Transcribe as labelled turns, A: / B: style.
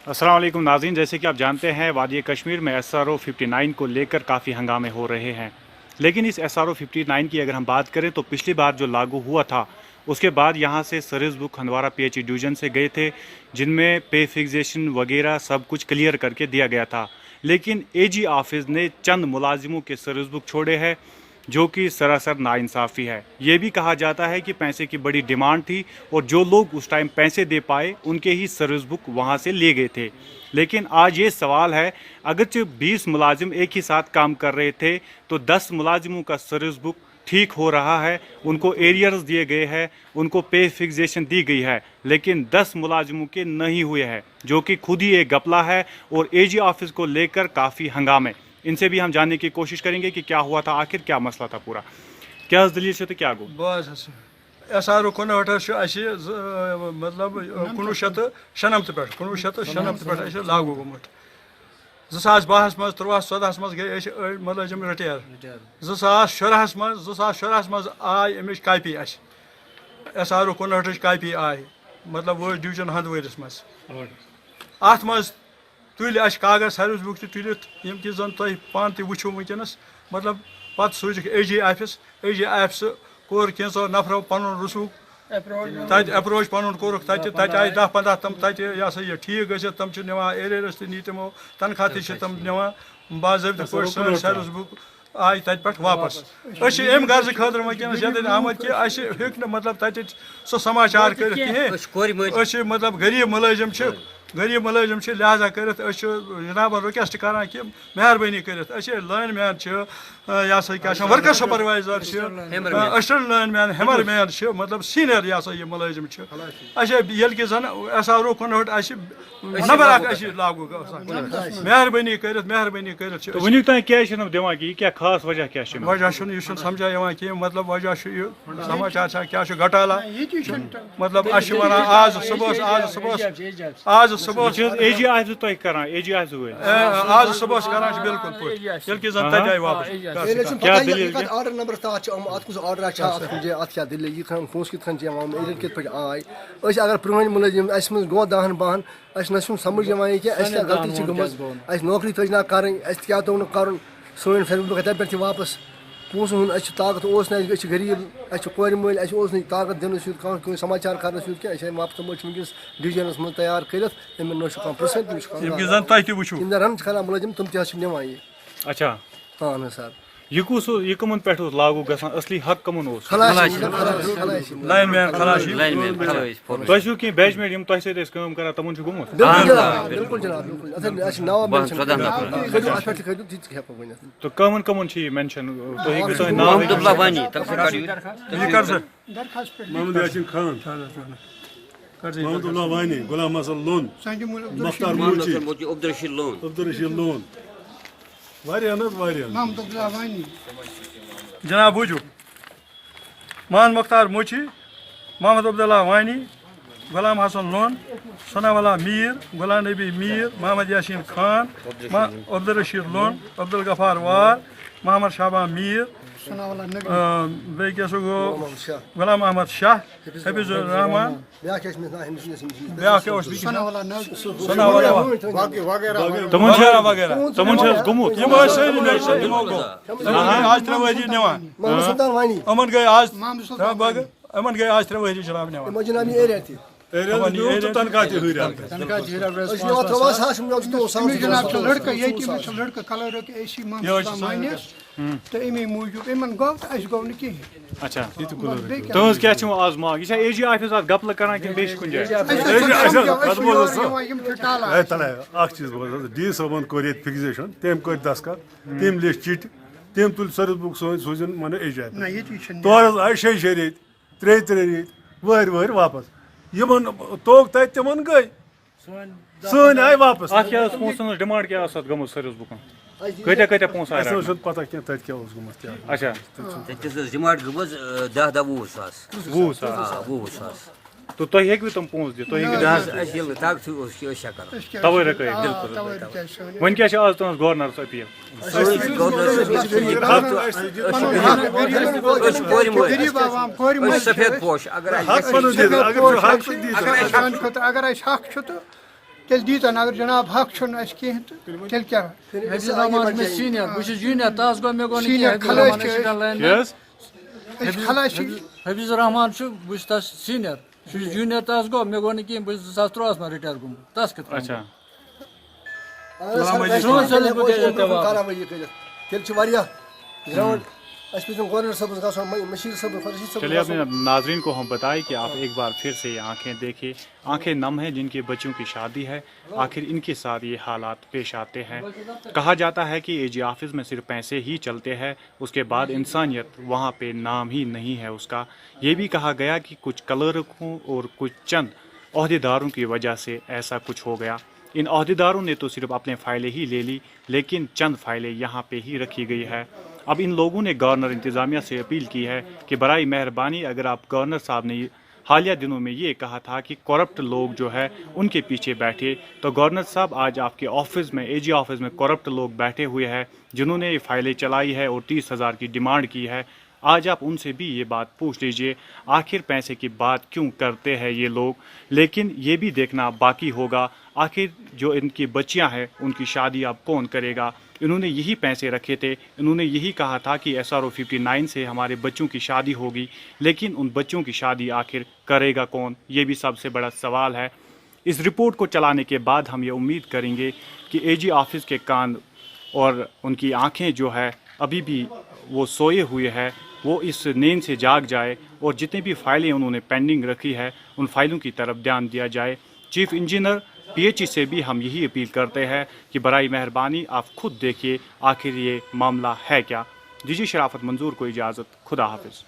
A: अस्सलाम वालेकुम नाज़रीन, जैसे कि आप जानते हैं वादी कश्मीर में SRO 59 को लेकर काफ़ी हंगामे हो रहे हैं। लेकिन इस SRO 59 की अगर हम बात करें तो पिछली बार जो लागू हुआ था उसके बाद यहाँ से service book Handwara PH division से गए थे, जिनमें पे फिक्सेशन वगैरह सब कुछ क्लियर करके दिया गया था। लेकिन AG ऑफिस ने चंद मुलाजिमों के सर्विस बुक छोड़े हैं, जो कि सरासर नाइंसाफ़ी है। ये भी कहा जाता है कि पैसे की बड़ी डिमांड थी और जो लोग उस टाइम पैसे दे पाए उनके ही सर्विस बुक वहाँ से लिए गए थे। लेकिन आज ये सवाल है, अगरचे 20 मुलाजिम एक ही साथ काम कर रहे थे तो 10 मुलाजिमों का सर्विस बुक ठीक हो रहा है, उनको एरियर्स दिए गए हैं, उनको पे फिक्सेशन दी गई है, लेकिन 10 मुलाजिमों के नहीं हुए हैं, जो कि खुद ही एक घपला है और AG ऑफिस को लेकर काफ़ी हंगामे। इनसे भी हम जानने की कोशिश करेंगे कि क्या हुआ था, आखिर क्या मसला था पूरा, क्या दलील से तो क्या गो।
B: बस SRO 59 मतलब 1996 पे लागू गोमुत 2012 मज 13-14 मज गए मुलाजिम रिटायर 2017 मज आय अमिच कापी SRO 59 कापी आय मतलब वो डिवीजन हंदवरिस मज अत मज तुल कागज सर्विस बुक तुलित यम कि जन तुम पान तु वो वनस मतलब पे सूझ AG ऑफिस कोर कैंसो नफरों पन रसूख तत अप्रोच पन कोर तत आय 10-15 तम तत यह सा यह ठीक गि तम निवान एरियर्स नी तमो तनख्वाह तम निवान बाज़ाब्त पे सर्विस बुक आय तत पे वापस अम गर्ज खतर वनस ये आमद कि हे मतलब तत सो समाचार कर कहें मतलब गरीब मुलाजिम लिहाजा कर जनाब रिक्वेस्ट करान कि मेहरबानी कर लाइन मैन यह सा क्या worker supervisor assistant line man hammer man मतलब सीनियर यह सा यह मुलाजिम ये कि जन SRO 59 नंबर लागू मेहरबानी कर
A: वन तुम क्या दिवान कि क्या खास वजह क्या
B: वजह समझा कह मतलब वजह समाचार क्या घटाला मतलब आज सुबह आज
A: AG ऑफिस तुम करान AG ऑफिस
B: आज सुबह करान बिल्कुल पे कि जन तत आय वापस
A: क्या दलील
C: ऑर्डर नंबर तात ऑर्डर क्या दलील यह पोस कित एजेंट कित पे आय अगर पुरान मुलाजिम गो 10 बहन न समझ क्या गलती गई नौकरी थजना कर क्या तो कर सन सर्विस तथ पे वापस पोसन हूँ ताकत गरीब कोर मल ताकत दिन सह समाचार कर क्या वापस वनस डिवीजनस मज तैयार कर रन करान मुलाजिम तुम तवान
A: अच्छा
C: अहन सर
A: यह कमन पे लागू ग असली हक कमन
B: लाइन मैन
A: तुम कह बैचमेट तुम सम कर तमन गुमुत
C: बिल्कुल जनाब
A: तो कमन कमन मेंशन तो नाम
D: मोहम्मद यासीन खान मोहम्मदुल्लाह वानी गुलाम हसन लोन मुख्तार मोची अब्दुल लोन
B: जनाब बूझू मान मुख्तार मोची मोहम्मद अब्दुल्ला वानी गुलाम हसन लोन सनावाला मीर गुलाम नबी मीर मोहम्मद यासीन खान अब्दुल रशीद लोन अब्दुल गफार वार मोहम्मद शाबान मीर बे क्या गो गुलाम अहमद शाह हफीजुर रहमान अमन गए आज 3 वहरी जनाब
E: लड़का कलर तो अमे मूजूब इन गो गो नी कहें
A: अच्छा तुज क्या आज मांग यह AG ऑफिस गपल करान कि कुन
D: चीज डी सबन कोर फिक्सेशन तम कर दस्खत तम लिख चिट तम तुल सर्विस बुक सोजन मन AG तोर आय 6 रेत 3 रेत वहर वापस यमन तोग तत तमन गई सन आय वापस
A: पोसन डिमांड क्या गम सर्विस बुकन कत्या पोस आय
D: पता क्या तत क्या गुमत
A: अच्छा
F: डिमांड गमज 10-20 सास
A: तो तुम हेकु तम पोस दित तवे रक वन क्या आज तुम गवर्नर अपील
F: सफेद पोश
E: अगर हक तो تیل دیتن اگر جناب حق چھُنہٕ اَسہِ کینٛہہ تہٕ تیٚلہِ کیٛاہ
G: حفیظ رحمان میں سینئر بہٕ چھُس جوٗنیئر تَس گوٚو مےٚ گوٚو نہٕ
E: Senior
G: کینٛہہ
E: کھلٲسۍ
G: حفیظ
E: چھِ
G: رحمان
A: Yes?
E: أسۍ کھلٲسۍ چھِ
G: حفیظ رحمان چھُ بہٕ چھُس تَس سینئر سُہ چھُ جوٗنیئر تَس گوٚو مےٚ گوٚو نہٕ کینٛہہ بہٕ چھُس 2013 منٛز رِٹایر گوٚمُت تَس کِتھ
A: اچھا
C: کاروٲیی کٔرِتھ تیٚلہِ چھِ واریاہ گرٛاوُنٛڈ اَسہِ پَزِ گورنمنٹ صٲبَس گژھُن مشیٖر صٲبَس رشیٖد صٲبَس
A: چلیے اپنے ناظرین کو ہم بتائیں کہ آپ ایک بار پھر سے یہ آنکھیں دیکھیں آنکھیں نم ہیں جن کے بچوں کی شادی ہے آخر ان کے ساتھ یہ حالات پیش آتے ہیں کہا جاتا ہے کہ اے جی آفس میں صرف پیسے ہی چلتے ہیں اس کے بعد انسانیت وہاں پہ نام ہی نہیں ہے اس کا یہ بھی کہا گیا کہ کچھ کلرکوں اور کچھ چند عہدیداروں کی وجہ سے ایسا کچھ ہو گیا ان عہدیداروں نے تو صرف اپنے فائلیں ہی لے لی لیکن چند فائلیں یہاں پہ ہی رکھی گئی ہے اب ان لوگوں نے گورنر انتظامیہ سے اپیل کی ہے کہ برائے مہربانی اگر آپ گورنر صاحب نے حالیہ دنوں میں یہ کہا تھا کہ کرپٹ لوگ جو ہے ان کے پیچھے بیٹھے تو گورنر صاحب آج آپ کے آفس میں اے جی آفس میں کرپٹ لوگ بیٹھے ہوئے ہیں جنہوں نے یہ فائلیں چلائی ہے اور 30,000 کی ڈیمانڈ کی ہے آج آپ ان سے بھی یہ بات پوچھ لیجئے آخر پیسے کی بات کیوں کرتے ہیں یہ لوگ لیکن یہ بھی دیکھنا باقی ہوگا آخر جو ان کی بچیاں ہیں ان کی شادی اب کون کرے گا انہوں نے یہی پیسے رکھے تھے انہوں نے یہی کہا تھا کہ SRO 59 سے ہمارے بچوں کی شادی ہوگی لیکن ان بچوں کی شادی آخر کرے گا کون یہ بھی سب سے بڑا سوال ہے اس رپورٹ کو چلانے کے بعد ہم یہ امید کریں گے کہ اے جی آفس کے کان اور ان کی آنکھیں جو ہے ابھی بھی وہ سوئے ہوئے ہیں وہ اس نیند سے جاگ جائے اور جتنے بھی فائلیں انہوں نے پینڈنگ رکھی ہے ان فائلوں کی طرف دھیان دیا جائے چیف انجینئر PHE سے بھی ہم یہی اپیل کرتے ہیں کہ برائے مہربانی آپ خود دیکھیے آخر یہ معاملہ ہے کیا دیجیے شرافت منظور کو اجازت خدا حافظ